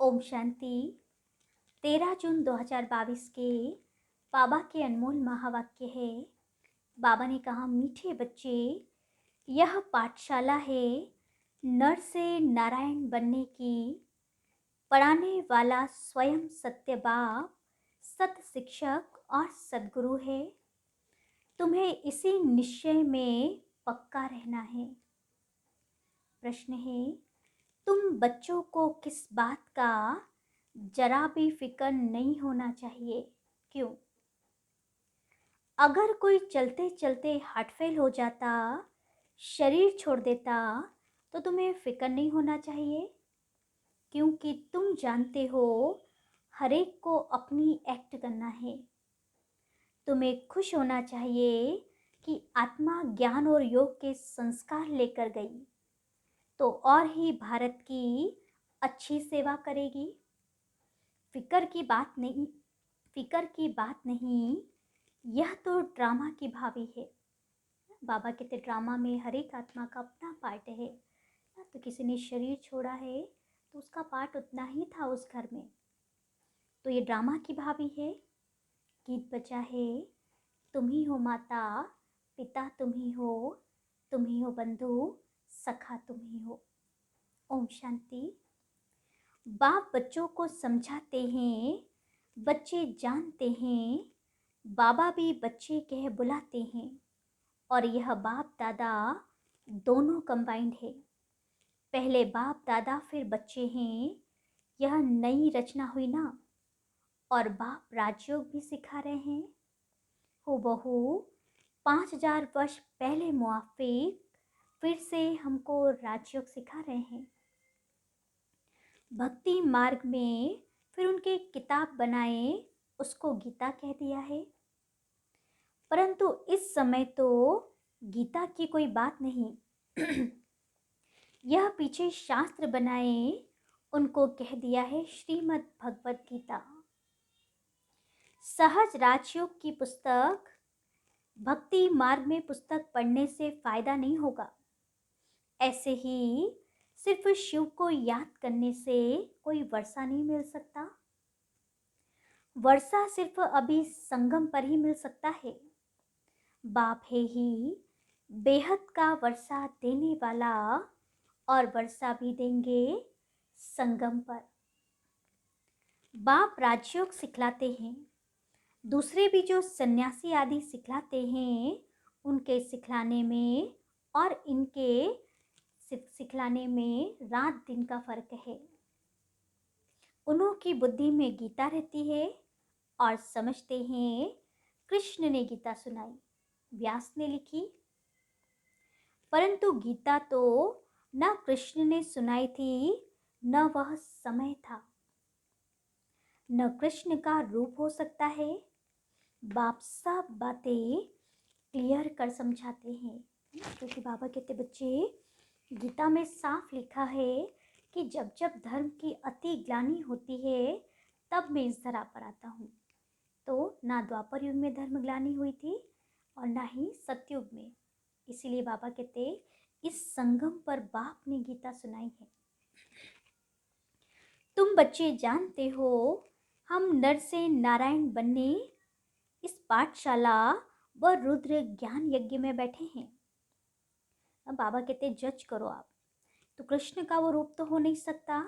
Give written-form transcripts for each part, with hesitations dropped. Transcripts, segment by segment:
ओम शांति। 13 जून 2022 के बाबा के अनमोल महावाक्य है। बाबा ने कहा, मीठे बच्चे, यह पाठशाला है नर से नारायण बनने की। पढ़ाने वाला स्वयं सत्य बाप, सत शिक्षक और सद्गुरु है। तुम्हें इसी निश्चय में पक्का रहना है। प्रश्न है, तुम बच्चों को किस बात का जरा भी फिक्र नहीं होना चाहिए? क्यों? अगर कोई चलते चलते हार्ट फेल हो जाता, शरीर छोड़ देता, तो तुम्हें फिक्र नहीं होना चाहिए, क्योंकि तुम जानते हो हर एक को अपनी एक्ट करना है। तुम्हें खुश होना चाहिए कि आत्मा ज्ञान और योग के संस्कार लेकर गई तो और ही भारत की अच्छी सेवा करेगी। फिक्र की बात नहीं, फिक्र की बात नहीं, यह तो ड्रामा की भावी है। बाबा कहते ड्रामा में हर एक आत्मा का अपना पार्ट है। तो किसी ने शरीर छोड़ा है तो उसका पार्ट उतना ही था उस घर में। तो ये ड्रामा की भावी है। गीत बचा है, तुम ही हो माता पिता, तुम ही हो बंधु सखा, तुम ही हो। ओम शांति। बाप बच्चों को समझाते हैं, बच्चे जानते हैं, बाबा भी बच्चे कह बुलाते हैं। और यह बाप दादा दोनों कंबाइंड है। पहले बाप दादा फिर बच्चे हैं। यह नई रचना हुई ना। और बाप राजयोग भी सिखा रहे हैं। हूबहू 5000 वर्ष पहले मुआफिक फिर से हमको राजयोग सिखा रहे हैं। भक्ति मार्ग में फिर उनके किताब बनाए, उसको गीता कह दिया है। परंतु इस समय तो गीता की कोई बात नहीं। यह पीछे शास्त्र बनाए, उनको कह दिया है श्रीमद् भगवत गीता। सहज राजयोग की पुस्तक भक्ति मार्ग में पुस्तक पढ़ने से फायदा नहीं होगा। ऐसे ही सिर्फ शिव को याद करने से कोई वर्षा नहीं मिल सकता। वर्षा सिर्फ अभी संगम पर ही मिल सकता है। बाप है ही बेहद का वर्षा देने वाला, और वर्षा भी देंगे संगम पर। बाप राजयोग सिखलाते हैं। दूसरे भी जो सन्यासी आदि सिखलाते हैं, उनके सिखलाने में और इनके सिखलाने में रात दिन का फर्क है। उन्हों की बुद्धि में गीता रहती है और समझते हैं कृष्ण ने गीता सुनाई, व्यास ने लिखी। परंतु गीता तो न कृष्ण ने सुनाई थी, न वह समय था, न कृष्ण का रूप हो सकता है। बाप सब बातें क्लियर कर समझाते हैं, क्योंकि बाबा कहते बच्चे, गीता में साफ लिखा है कि जब जब धर्म की अति ग्लानि होती है तब मैं इस धरा पर आता हूँ। तो ना द्वापर युग में धर्म ग्लानि हुई थी और ना ही सतयुग में। इसीलिए बाबा कहते इस संगम पर बाप ने गीता सुनाई है। तुम बच्चे जानते हो हम नर से नारायण बनने इस पाठशाला व रुद्र ज्ञान यज्ञ में बैठे हैं। अब बाबा कहते जज करो आप, तो कृष्ण का वो रूप तो हो नहीं सकता।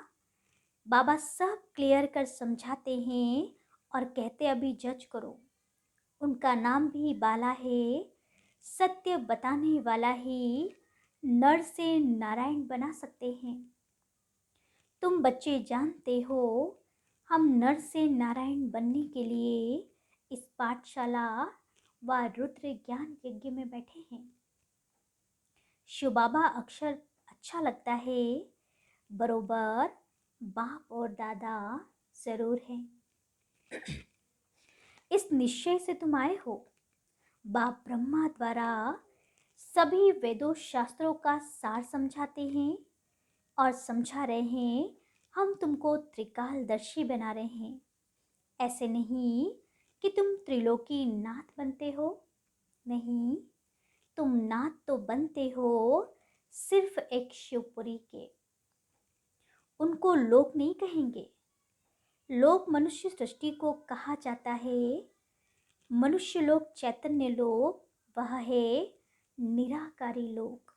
बाबा सब क्लियर कर समझाते हैं और कहते अभी जज करो। उनका नाम भी बाला है, सत्य बताने वाला ही नर से नारायण बना सकते हैं। तुम बच्चे जानते हो हम नर से नारायण बनने के लिए इस पाठशाला व रुद्र ज्ञान यज्ञ में बैठे हैं। शिव बाबा अक्षर अच्छा लगता है, बरोबर बाप और दादा जरूर है। इस निश्चय से तुम आए हो। बाप ब्रह्मा द्वारा सभी वेदों शास्त्रों का सार समझाते हैं और समझा रहे हैं। हम तुमको त्रिकालदर्शी बना रहे हैं। ऐसे नहीं कि तुम त्रिलोकी नाथ बनते हो, नहीं, तुम नाथ तो बनते हो सिर्फ एक शिवपुरी के। उनको लोग नहीं कहेंगे, लोक मनुष्य सृष्टि को कहा जाता है। मनुष्य लोक चैतन्य लोक, वह है निराकारी लोक।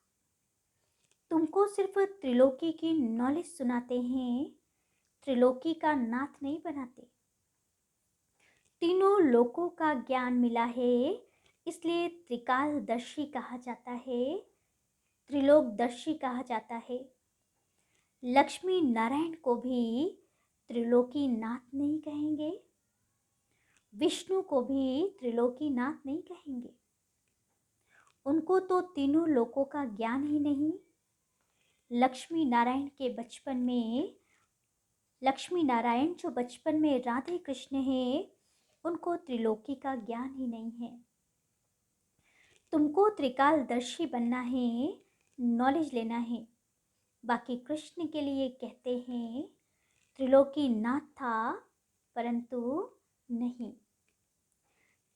तुमको सिर्फ त्रिलोकी की नॉलेज सुनाते हैं, त्रिलोकी का नाथ नहीं बनाते। तीनों लोकों का ज्ञान मिला है, इसलिए त्रिकालदर्शी कहा जाता है, त्रिलोकदर्शी कहा जाता है। लक्ष्मी नारायण को भी त्रिलोकी नाथ नहीं कहेंगे, विष्णु को भी त्रिलोकी नाथ नहीं कहेंगे। उनको तो तीनों लोकों का ज्ञान ही नहीं। लक्ष्मी नारायण के बचपन में, लक्ष्मी नारायण जो बचपन में राधे कृष्ण हैं, उनको त्रिलोकी का ज्ञान ही नहीं है। तुमको त्रिकालदर्शी बनना है, नॉलेज लेना है। बाकी कृष्ण के लिए कहते हैं त्रिलोकी नाथ था, परंतु नहीं।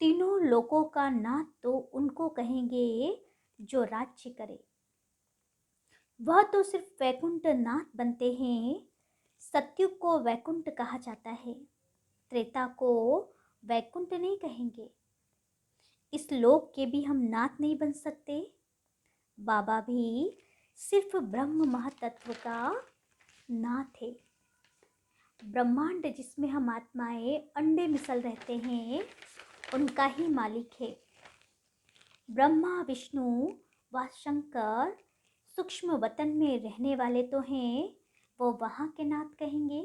तीनों लोकों का नाथ तो उनको कहेंगे जो राज्य करे। वह तो सिर्फ वैकुंठ नाथ बनते हैं। सत्युग को वैकुंठ कहा जाता है, त्रेता को वैकुंठ नहीं कहेंगे। इस लोक के भी हम नाथ नहीं बन सकते। बाबा भी सिर्फ ब्रह्म महातत्व का नाथ है। ब्रह्मांड जिसमें हम आत्माएं अंडे मिसल रहते हैं, उनका ही मालिक है। ब्रह्मा विष्णु व शंकर सूक्ष्म वतन में रहने वाले तो हैं, वो वहाँ के नाथ कहेंगे।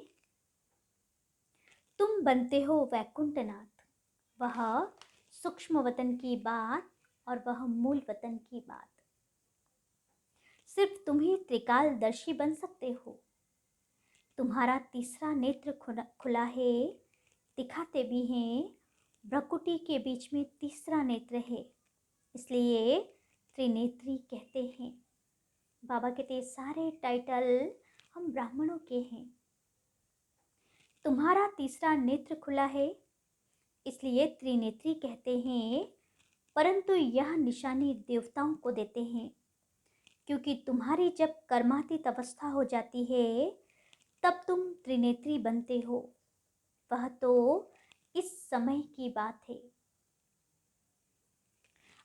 तुम बनते हो वैकुंठनाथ, वह सूक्ष्म वतन की बात और वह मूल वतन की बात। सिर्फ तुम ही त्रिकालदर्शी बन सकते हो। तुम्हारा तीसरा नेत्र खुला है, दिखाते भी हैं। भ्रकुटी के बीच में तीसरा नेत्र है, इसलिए त्रिनेत्री कहते हैं। बाबा कहते सारे टाइटल हम ब्राह्मणों के हैं। तुम्हारा तीसरा नेत्र खुला है, इसलिए त्रिनेत्री कहते हैं, परंतु यह निशानी देवताओं को देते हैं, क्योंकि तुम्हारी जब कर्मातीत अवस्था हो जाती है, तब तुम त्रिनेत्री बनते हो। वह तो इस समय की बात है।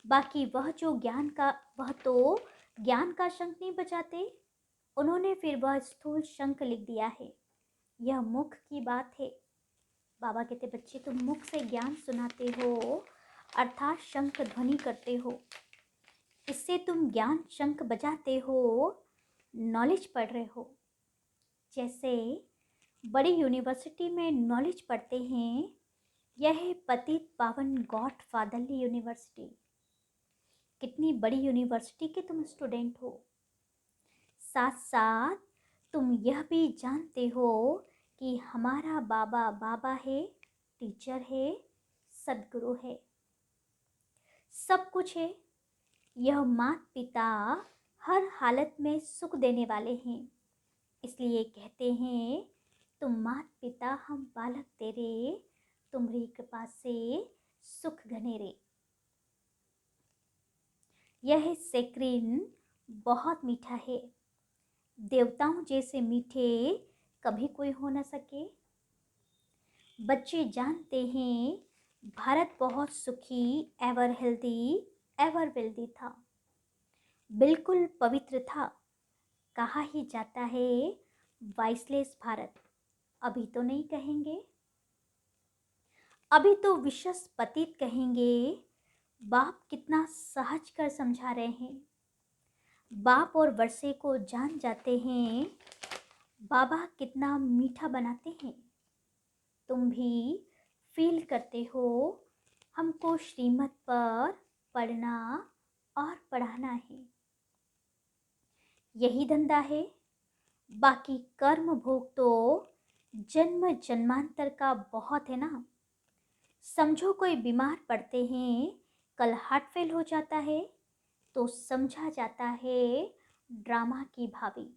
बाकी वह जो वह तो ज्ञान का शंख नहीं बजाते, उन्होंने फिर वह स्थूल शंख लिख दिया है। यह मुख की बात है। बाबा कहते बच्चे तुम मुख से ज्ञान सुनाते हो, अर्थात शंख ध्वनि करते हो। इससे तुम ज्ञान शंख बजाते हो, नॉलेज पढ़ रहे हो। जैसे बड़ी यूनिवर्सिटी में नॉलेज पढ़ते हैं, यह है पतित पावन गॉड फादरली यूनिवर्सिटी। कितनी बड़ी यूनिवर्सिटी के तुम स्टूडेंट हो। साथ साथ तुम यह भी जानते हो कि हमारा बाबा बाबा है, टीचर है, सदगुरु है, सब कुछ है। यह माता पिता हर हालत में सुख देने वाले हैं, इसलिए कहते हैं तुम माता पिता हम बालक तेरे, तुम्हारी कृपा से सुख घनेरे। यह सेक्रिन बहुत मीठा है। देवताओं जैसे मीठे कभी कोई हो न सके। बच्चे जानते हैं भारत बहुत सुखी, एवर हेल्दी, एवर वेल्दी था, बिल्कुल पवित्र था। कहा ही जाता है वाइसलेस भारत। अभी तो नहीं कहेंगे, अभी तो विशस पतित कहेंगे। बाप कितना सहज कर समझा रहे हैं। बाप और वर्षे को जान जाते हैं, बाबा कितना मीठा बनाते हैं। तुम भी फील करते हो, हमको श्रीमत पर पढ़ना और पढ़ाना है, यही धंधा है। बाकी कर्म भोग तो जन्म जन्मांतर का बहुत है ना। समझो कोई बीमार पड़ते हैं, कल हार्ट फेल हो जाता है, तो समझा जाता है ड्रामा की भाभी।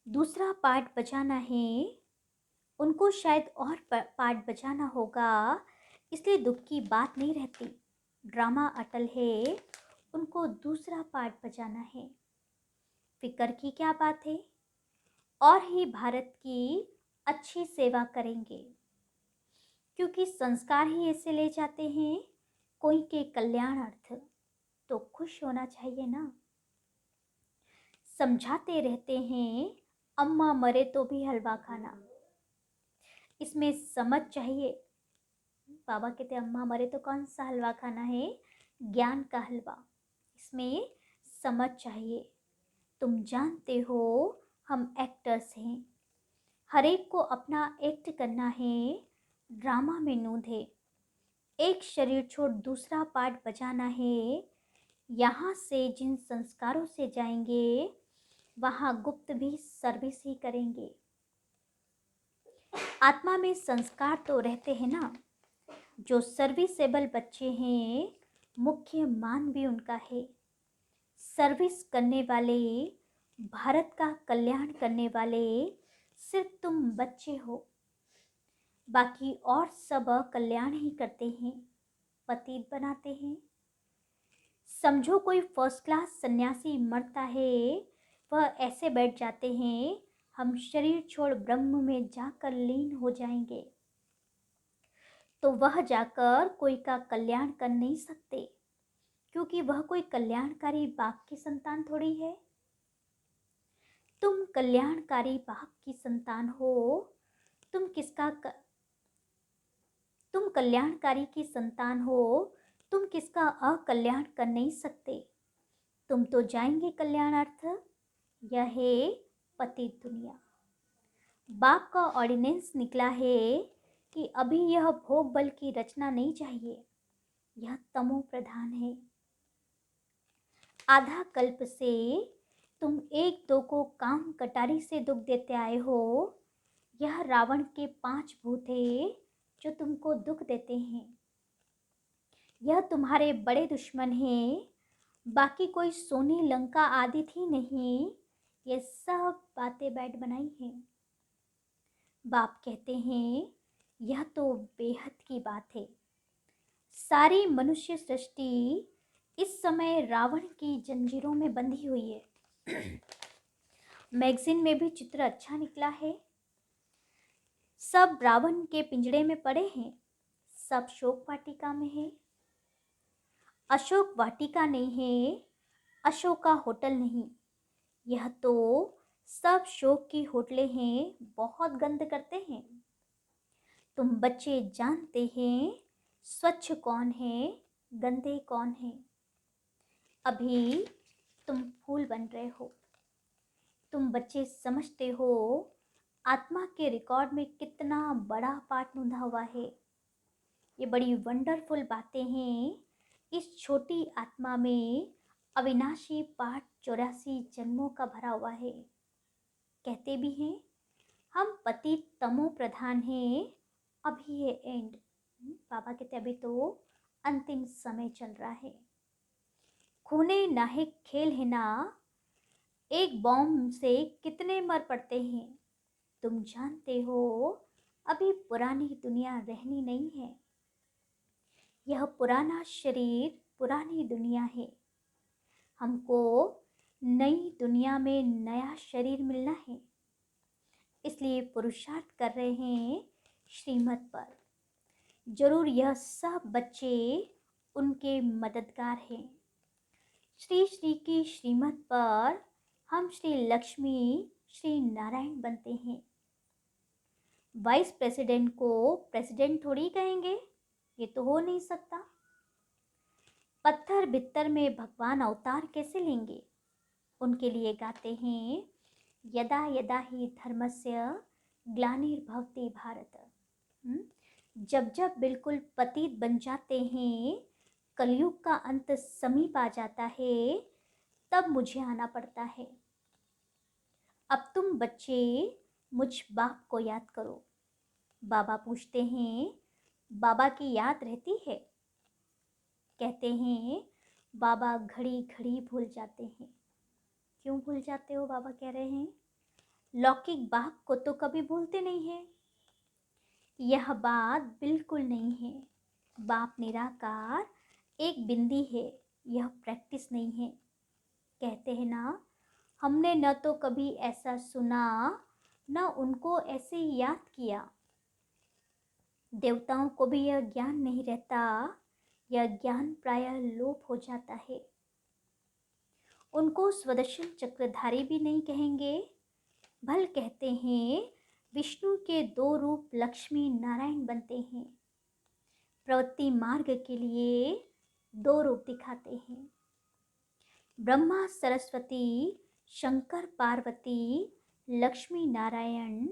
दूसरा पार्ट बजाना है, उनको शायद और पार्ट बजाना होगा, इसलिए दुख की बात नहीं रहती। ड्रामा अटल है, उनको दूसरा पार्ट बजाना है। फिक्र की क्या बात है। और ही भारत की अच्छी सेवा करेंगे, क्योंकि संस्कार ही ऐसे ले जाते हैं कोई के कल्याणार्थ। तो खुश होना चाहिए ना। समझाते रहते हैं अम्मा मरे तो भी हलवा खाना। इसमें समझ चाहिए। बाबा कहते अम्मा मरे तो कौन सा हलवा खाना है, ज्ञान का हलवा। इसमें समझ चाहिए। तुम जानते हो हम एक्टर्स हैं, हर एक को अपना एक्ट करना है, ड्रामा में नूंद है। एक शरीर छोड़ दूसरा पार्ट बजाना है। यहाँ से जिन संस्कारों से जाएंगे वहाँ गुप्त भी सर्विस ही करेंगे। आत्मा में संस्कार तो रहते हैं ना। जो सर्विसेबल बच्चे हैं, मुख्य मान भी उनका है। सर्विस करने वाले, भारत का कल्याण करने वाले सिर्फ तुम बच्चे हो। बाकी और सब कल्याण ही करते हैं, पतित बनाते हैं। समझो कोई फर्स्ट क्लास सन्यासी मरता है, वह ऐसे बैठ जाते हैं हम शरीर छोड़ ब्रह्म में जाकर लीन हो जाएंगे। तो वह जाकर कोई का कल्याण कर नहीं सकते, क्योंकि वह कोई कल्याणकारी बाप की संतान थोड़ी है। तुम कल्याणकारी बाप की संतान हो। तुम किसका तुम कल्याणकारी की संतान हो, तुम किसका अकल्याण कर नहीं सकते। तुम तो जाएंगे कल्याणार्थ। यह है पतित दुनिया। बाप का ऑर्डिनेंस निकला है कि अभी यह भोग बल की रचना नहीं चाहिए, यह तमो प्रधान है। आधा कल्प से तुम एक दो को काम कटारी से दुख देते आए हो। यह रावण के 5 भूत है जो तुमको दुख देते हैं। यह तुम्हारे बड़े दुश्मन हैं। बाकी कोई सोनी लंका आदि थी नहीं, ये सब बातें बैठ बनाई हैं। बाप कहते हैं यह तो बेहद की बात है। सारी मनुष्य सृष्टि इस समय रावण की जंजीरों में बंधी हुई है। मैगजीन में भी चित्र अच्छा निकला है। सब रावण के पिंजड़े में पड़े हैं, सब शोक वाटिका में है। अशोक वाटिका नहीं है, अशोका होटल नहीं। यह तो सब शोक की होटलें हैं, बहुत गंद करते हैं। तुम बच्चे जानते हैं स्वच्छ कौन है, गंदे कौन है। अभी तुम फूल बन रहे हो। तुम बच्चे समझते हो आत्मा के रिकॉर्ड में कितना बड़ा पार्ट नूंधा हुआ है। ये बड़ी वंडरफुल बातें हैं। इस छोटी आत्मा में अविनाशी पाठ 84 जन्मों का भरा हुआ है। कहते भी हैं हम पतित तमो प्रधान हैं, अभी है एंड। बाबा कहते अभी तो अंतिम समय चल रहा है। खूने नाहिक खेल है ना, एक बॉम्ब से कितने मर पड़ते हैं। तुम जानते हो अभी पुरानी दुनिया रहनी नहीं है। यह पुराना शरीर पुरानी दुनिया है। हमको नई दुनिया में नया शरीर मिलना है, इसलिए पुरुषार्थ कर रहे हैं श्रीमत पर। जरूर यह सब बच्चे उनके मददगार हैं। श्री श्री की श्रीमत पर हम श्री लक्ष्मी श्री नारायण बनते हैं। वाइस प्रेसिडेंट को प्रेसिडेंट थोड़ी कहेंगे, ये तो हो नहीं सकता। पत्थर बित्तर में भगवान अवतार कैसे लेंगे। उनके लिए गाते हैं यदा यदा ही धर्मस्य ग्लानिर्भवति भारत। जब जब बिल्कुल पतित बन जाते हैं, कलयुग का अंत समीप आ जाता है, तब मुझे आना पड़ता है। अब तुम बच्चे मुझ बाप को याद करो। बाबा पूछते हैं बाबा की याद रहती है। कहते हैं बाबा घड़ी घड़ी भूल जाते हैं। क्यों भूल जाते हो, बाबा कह रहे हैं लौकिक बाप को तो कभी भूलते नहीं है। यह बात बिल्कुल नहीं है। बाप निराकार एक बिंदी है, यह प्रैक्टिस नहीं है। कहते हैं ना हमने न तो कभी ऐसा सुना न उनको ऐसे याद किया। देवताओं को भी यह ज्ञान नहीं रहता, यह ज्ञान प्रायः लोप हो जाता है। उनको स्वदर्शन चक्रधारी भी नहीं कहेंगे, भल कहते हैं विष्णु के दो रूप लक्ष्मी नारायण बनते हैं। प्रवृत्ति मार्ग के लिए दो रूप दिखाते हैं। ब्रह्मा सरस्वती, शंकर पार्वती, लक्ष्मी नारायण,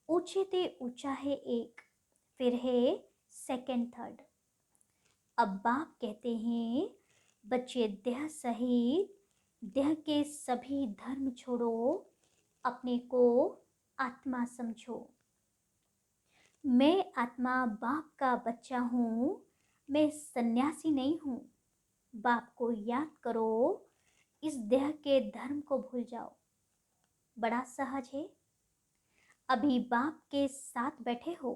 ऊंचे ते ऊंचा है एक, फिर है सेकंड थर्ड। अब बाप कहते हैं बच्चे देह सहित देह के सभी धर्म छोड़ो, अपने को आत्मा समझो। मैं आत्मा बाप का बच्चा हूँ, मैं सन्यासी नहीं हूँ। बाप को याद करो, इस देह के धर्म को भूल जाओ। बड़ा सहज है। अभी बाप के साथ बैठे हो।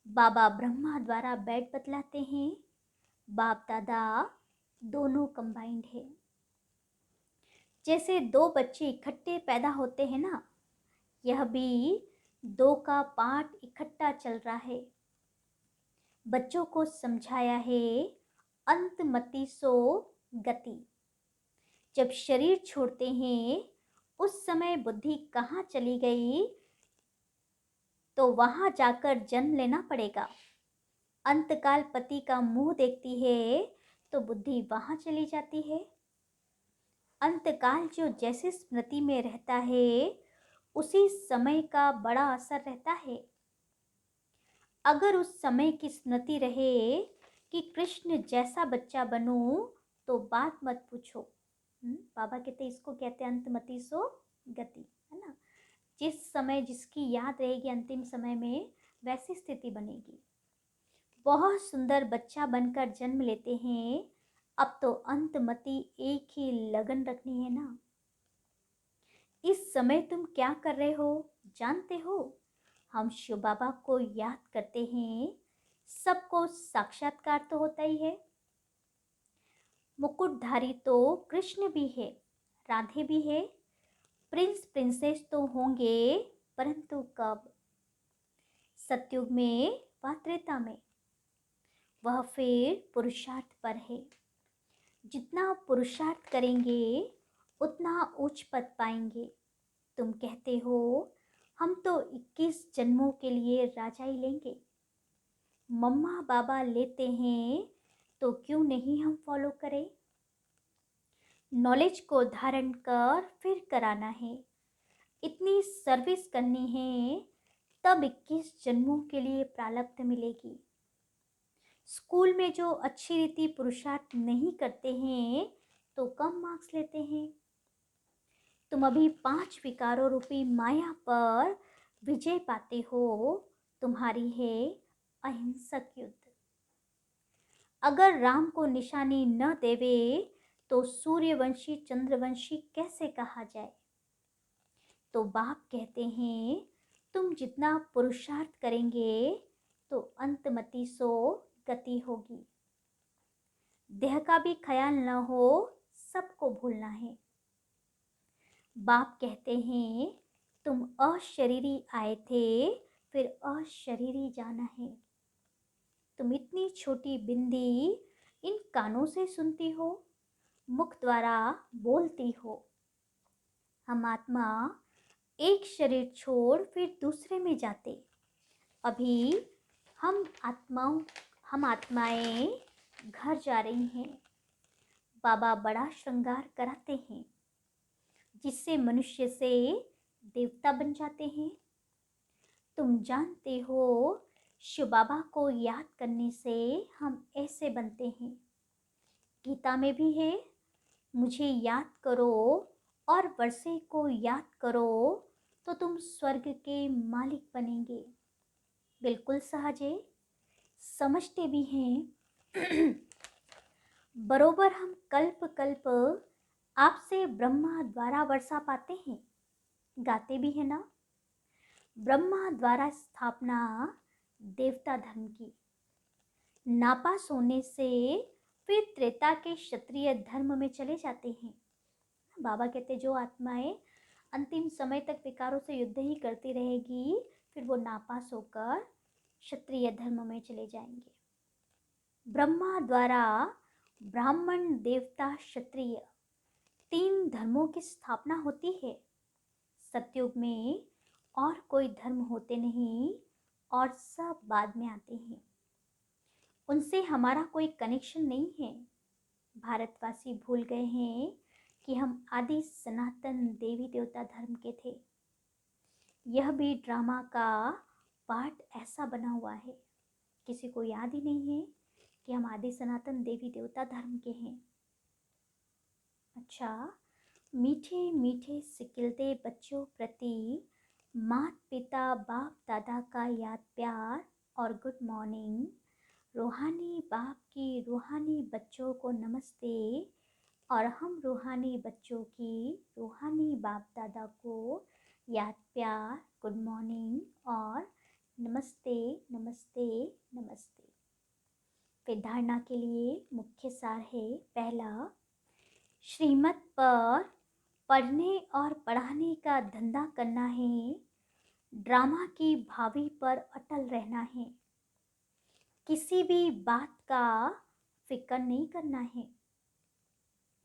बाबा ब्रह्मा द्वारा बेड बतलाते हैं, बाप दादा दोनों कंबाइंड है। जैसे दो बच्चे इकट्ठे पैदा होते हैं ना, यह भी दो का पार्ट इकट्ठा चल रहा है। बच्चों को समझाया है अंतमति सो गति। जब शरीर छोड़ते हैं उस समय बुद्धि कहाँ चली गई, तो वहां जाकर जन्म लेना पड़ेगा। अंतकाल पति का मुंह देखती है तो बुद्धि वहां चली जाती है। अंतकाल जो जैसे स्मृति में रहता है उसी समय का बड़ा असर रहता है। अगर उस समय की स्मृति रहे कि कृष्ण जैसा बच्चा बनूं तो बात मत पूछो। बाबा कहते इसको कहते हैं अंतमति सो गति, है ना। जिस समय जिसकी याद रहेगी अंतिम समय में वैसी स्थिति बनेगी। बहुत सुंदर बच्चा बनकर जन्म लेते हैं। अब तो अंतमति एक ही लगन रखनी है ना। इस समय तुम क्या कर रहे हो जानते हो? हम शिव बाबा को याद करते हैं। सबको साक्षात्कार तो होता ही है। मुकुटधारी तो कृष्ण भी है, राधे भी है, प्रिंस प्रिंसेस तो होंगे, परंतु कब? सतयुग में व त्रेता में। वह फिर पुरुषार्थ पर है। जितना पुरुषार्थ करेंगे उतना उच्च पद पाएंगे। तुम कहते हो हम तो 21 जन्मों के लिए राजा ही लेंगे। मम्मा बाबा लेते हैं तो क्यों नहीं हम फॉलो करें? नॉलेज को धारण कर फिर कराना है। इतनी सर्विस करनी है, तब 21 जन्मों के लिए प्रारब्ध मिलेगी। स्कूल में जो अच्छी रीति पुरुषार्थ नहीं करते हैं तो कम मार्क्स लेते हैं। तुम अभी 5 विकारों रूपी माया पर विजय पाते हो। तुम्हारी है अहिंसक युद्ध। अगर राम को निशानी न देवे तो सूर्यवंशी चंद्रवंशी कैसे कहा जाए? तो बाप कहते हैं तुम जितना पुरुषार्थ करेंगे तो अंतमति सो गति होगी। देह का भी ख्याल न हो, सबको भूलना है। बाप कहते हैं तुम अशरीरी आए थे, फिर अशरीरी जाना है। तुम इतनी छोटी बिंदी इन कानों से सुनती हो, मुख द्वारा बोलती हो। हम आत्मा एक शरीर छोड़ फिर दूसरे में जाते। अभी हम आत्माएं घर जा रही हैं। बाबा बड़ा श्रृंगार कराते हैं जिससे मनुष्य से देवता बन जाते हैं। तुम जानते हो शिव बाबा को याद करने से हम ऐसे बनते हैं। गीता में भी है, मुझे याद करो और वर्षे को याद करो तो तुम स्वर्ग के मालिक बनेंगे। बिल्कुल सहज है, समझते भी हैं। बरोबर हम कल्प कल्प आपसे ब्रह्मा द्वारा वर्षा पाते हैं, गाते भी है ना। ब्रह्मा द्वारा स्थापना देवता धर्म की। नापास होने से फिर त्रेता के क्षत्रिय धर्म में चले जाते हैं। बाबा कहते जो आत्माएं अंतिम समय तक विकारों से युद्ध ही करती रहेगी, फिर वो नापास होकर क्षत्रिय धर्म में चले जाएंगे। ब्रह्मा द्वारा ब्राह्मण, देवता, क्षत्रिय 3 धर्मों की स्थापना होती है। सतयुग में और कोई धर्म होते नहीं और सब बाद में आते हैं। उनसे हमारा कोई कनेक्शन नहीं है। भारतवासी भूल गए हैं कि हम आदि सनातन देवी देवता धर्म के थे। यह भी ड्रामा का पार्ट ऐसा बना हुआ है, किसी को याद ही नहीं है कि हम आदि सनातन देवी देवता धर्म के हैं। अच्छा, मीठे मीठे सिकिलते बच्चों प्रति माता पिता बाप दादा का याद प्यार और गुड मॉर्निंग। रूहानी बाप की रूहानी बच्चों को नमस्ते और हम रूहानी बच्चों की रूहानी बाप दादा को याद प्यार, गुड मॉर्निंग और नमस्ते नमस्ते नमस्ते। फिर धारणा के लिए मुख्य सार है। पहला, श्रीमत पर पढ़ने और पढ़ाने का धंधा करना है। ड्रामा की भावी पर अटल रहना है। किसी भी बात का फिक्र नहीं करना है।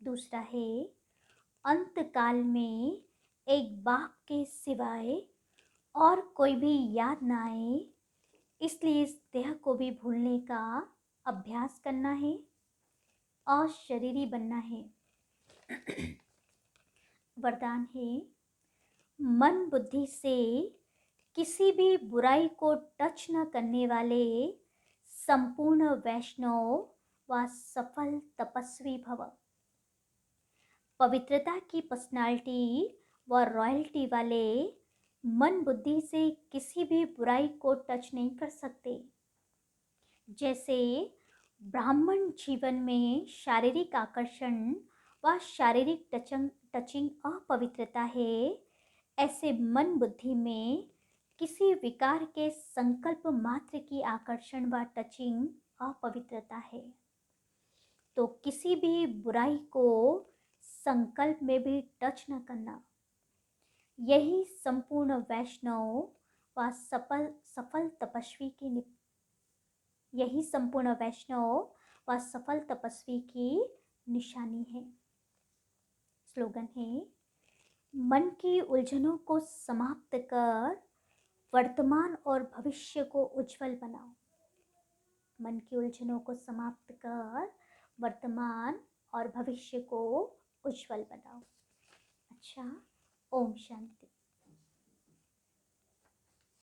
दूसरा है, अंतकाल में एक बाप के सिवाय और कोई भी याद ना आए, इसलिए इस देह को भी भूलने का अभ्यास करना है और शरीरी बनना है। वरदान है, मन बुद्धि से किसी भी बुराई को टच न करने वाले संपूर्ण वैष्णव व सफल तपस्वी भव। पवित्रता की पर्सनालिटी व रॉयल्टी वाले मन बुद्धि से किसी भी बुराई को टच नहीं कर सकते। जैसे ब्राह्मण जीवन में शारीरिक आकर्षण व शारीरिक टचिंग अपवित्रता है, ऐसे मन बुद्धि में किसी विकार के संकल्प मात्र की आकर्षण व टचिंग अपवित्रता है। तो किसी भी बुराई को संकल्प में भी टच न करना, यही संपूर्ण वैष्णव व सफल तपस्वी की यही संपूर्ण वैष्णव व सफल तपस्वी की निशानी है। स्लोगन है, मन की उलझनों को समाप्त कर वर्तमान और भविष्य को उज्जवल बनाओ। मन की उलझनों को समाप्त कर वर्तमान और भविष्य को उज्जवल बनाओ। अच्छा, ओम शांति।